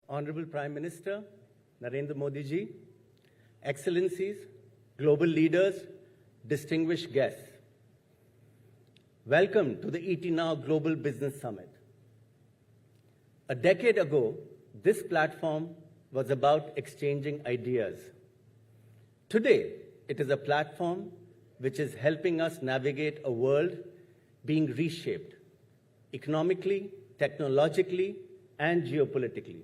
Honorable Prime Minister Narendra Modi ji, Excellencies, global leaders, distinguished guests, welcome to the NOW Global Business Summit. A decade ago, this platform was about exchanging ideas. Today, it is a platform which is helping us navigate a world being reshaped economically, technologically, and geopolitically.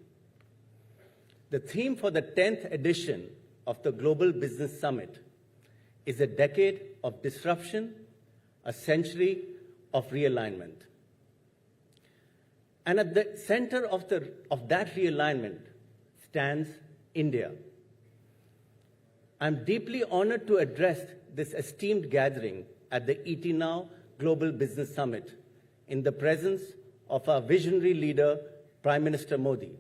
The theme for the 10th edition of the Global Business Summit is a decade of disruption, a century of realignment. And at the center of that realignment stands India. I'm deeply honored to address this esteemed gathering at the NOW Global Business Summit in the presence of our visionary leader, Prime Minister Modi.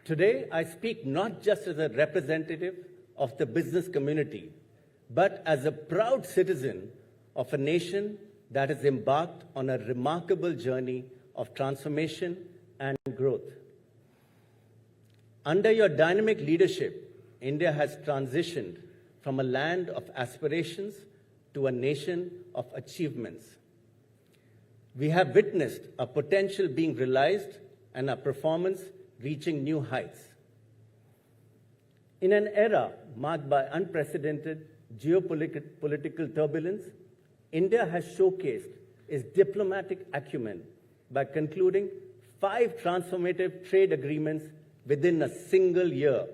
Today, I speak not just as a representative of the business community, but as a proud citizen of a nation that has embarked on a remarkable journey of transformation and growth. Under your dynamic leadership, India has transitioned from a land of aspirations to a nation of achievements. We have witnessed our potential being realized and our performance reaching new heights. In an era marked by unprecedented geopolitical turbulence, India has showcased its diplomatic acumen by concluding 5 transformative trade agreements within a single year.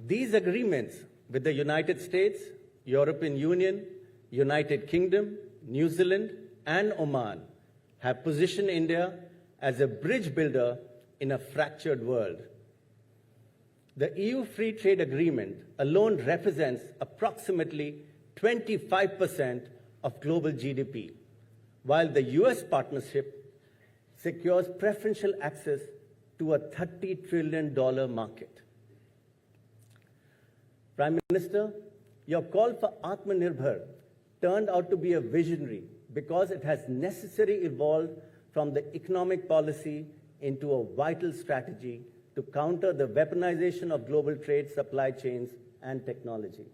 These agreements with the United States, European Union, United Kingdom, New Zealand, and Oman have positioned India as a bridge builder in a fractured world. The EU Free Trade Agreement alone represents approximately 25% of global GDP, while the US partnership secures preferential access to a $30 trillion market. Prime Minister, your call for Atmanirbhar turned out to be a visionary because it has necessarily evolved from the economic policy into a vital strategy to counter the weaponization of global trade, supply chains, and technology.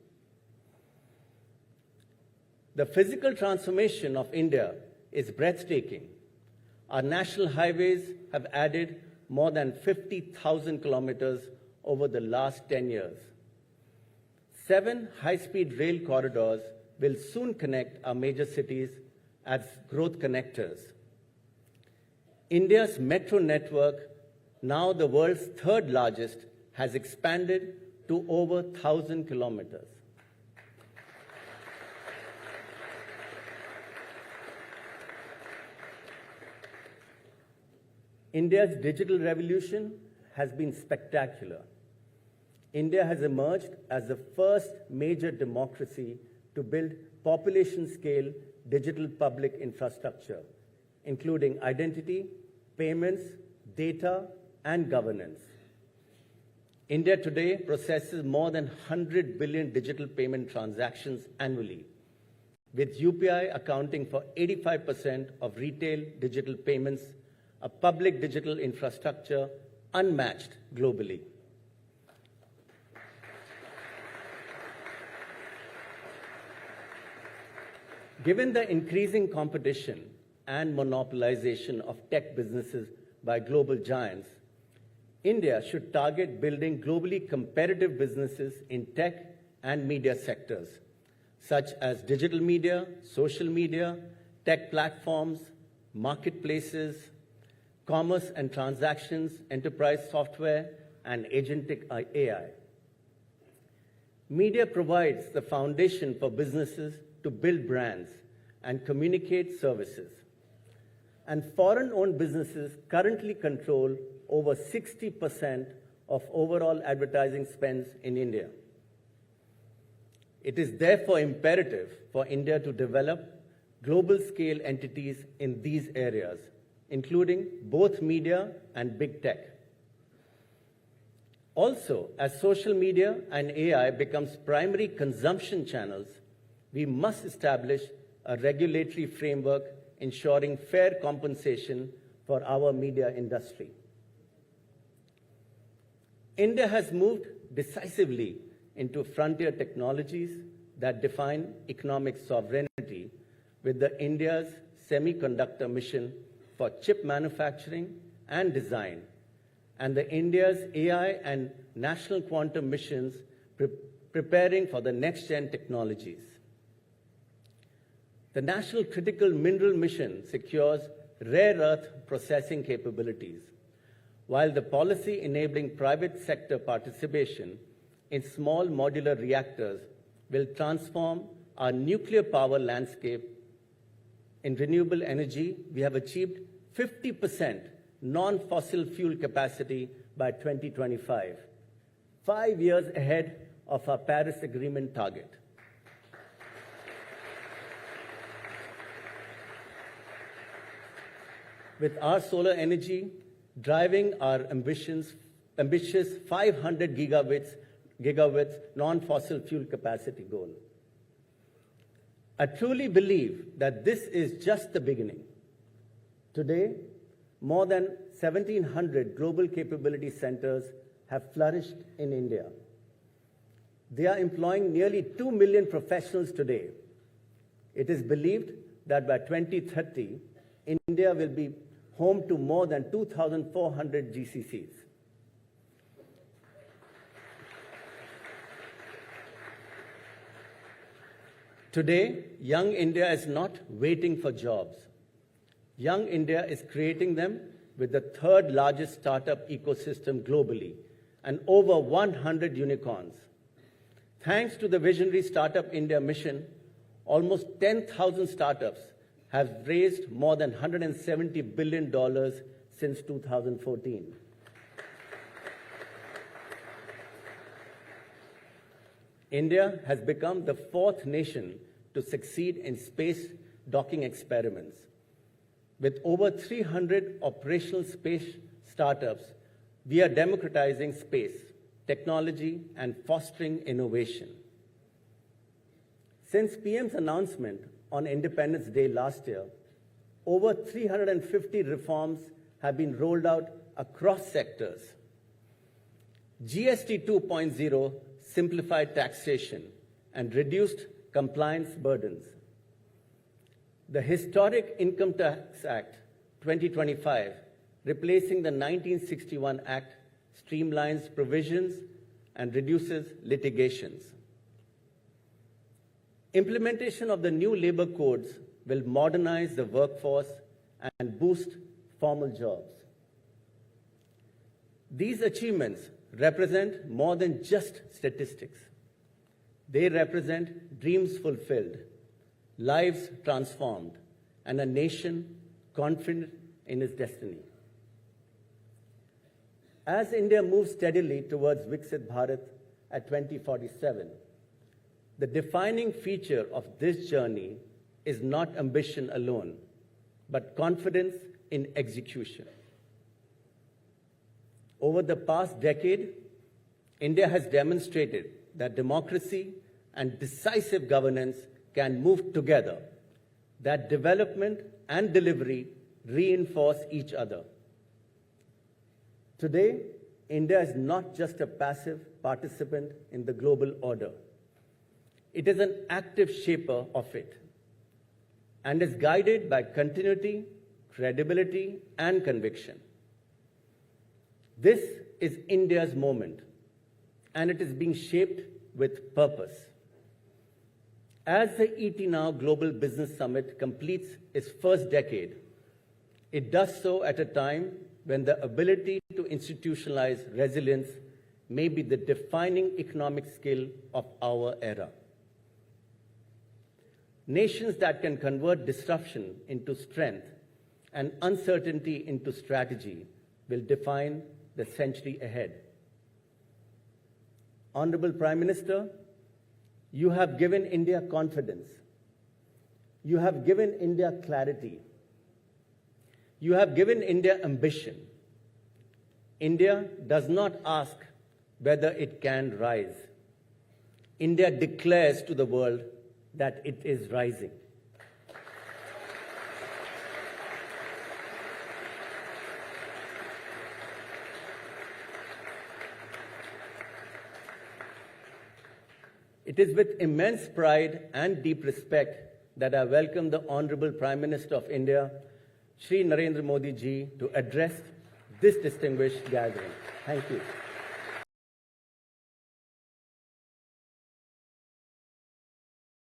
The physical transformation of India is breathtaking. Our national highways have added more than 50,000 kilometers over the last 10 years. 7 high-speed rail corridors will soon connect our major cities as growth connectors. India's metro network, now the world's 3rd largest, has expanded to over 1,000 kilometers. India's digital revolution has been spectacular. India has emerged as the first major democracy to build population-scale digital public infrastructure, including identity, payments, data, and governance. India today processes more than 100 billion digital payment transactions annually, with UPI accounting for 85% of retail digital payments, a public digital infrastructure unmatched globally. Given the increasing competition and monopolization of tech businesses by global giants, India should target building globally competitive businesses in tech and media sectors, such as digital media, social media, tech platforms, marketplaces, commerce and transactions, enterprise software, and agentic AI. Media provides the foundation for businesses to build brands and communicate services. And foreign-owned businesses currently control over 60% of overall advertising spends in India. It is therefore imperative for India to develop global-scale entities in these areas, including both media and big tech. Also, as social media and AI becomes primary consumption channels, we must establish a regulatory framework ensuring fair compensation for our media industry. India has moved decisively into frontier technologies that define economic sovereignty with the India's semiconductor mission for chip manufacturing and design, and the India's AI and national quantum missions preparing for the next-gen technologies. The National Critical Mineral Mission secures rare earth processing capabilities, while the policy enabling private sector participation in small modular reactors will transform our nuclear power landscape. In renewable energy, we have achieved 50% non-fossil fuel capacity by 2025, 5 years ahead of our Paris Agreement target. With our solar energy driving our ambitious 500 gigawatts non-fossil fuel capacity goal. I truly believe that this is just the beginning. Today, more than 1,700 global capability centers have flourished in India. They are employing nearly 2 million professionals today. It is believed that by 2030, India will be home to more than 2,400 GCCs. Today, young India is not waiting for jobs. Young India is creating them with the third largest startup ecosystem globally and over 100 unicorns. Thanks to the visionary Startup India mission, almost 10,000 startups have raised more than $170 billion since 2014. India has become the fourth nation to succeed in space docking experiments. With over 300 operational space startups, we are democratizing space, technology, and fostering innovation. Since PM's announcement on Independence Day last year, over 350 reforms have been rolled out across sectors. GST 2.0 simplified taxation and reduced compliance burdens. The historic Income Tax Act 2025, replacing the 1961 Act, streamlines provisions and reduces litigations. Implementation of the new labor codes will modernize the workforce and boost formal jobs. These achievements represent more than just statistics. They represent dreams fulfilled, lives transformed, and a nation confident in its destiny. As India moves steadily towards Viksit Bharat at 2047, the defining feature of this journey is not ambition alone, but confidence in execution. Over the past decade, India has demonstrated that democracy and decisive governance can move together, that development and delivery reinforce each other. Today, India is not just a passive participant in the global order. It is an active shaper of it and is guided by continuity, credibility, and conviction. This is India's moment, and it is being shaped with purpose. As the NOW Global Business Summit completes its first decade, it does so at a time when the ability to institutionalize resilience may be the defining economic skill of our era. Nations that can convert disruption into strength and uncertainty into strategy will define the century ahead. Honorable Prime Minister, You have given India confidence. You have given India clarity. You have given India ambition. India does not ask whether it can rise. India declares to the world that it is rising. It is with immense pride and deep respect that I welcome the Honorable Prime Minister of India, Shri Narendra Modi ji, to address this distinguished gathering. Thank you.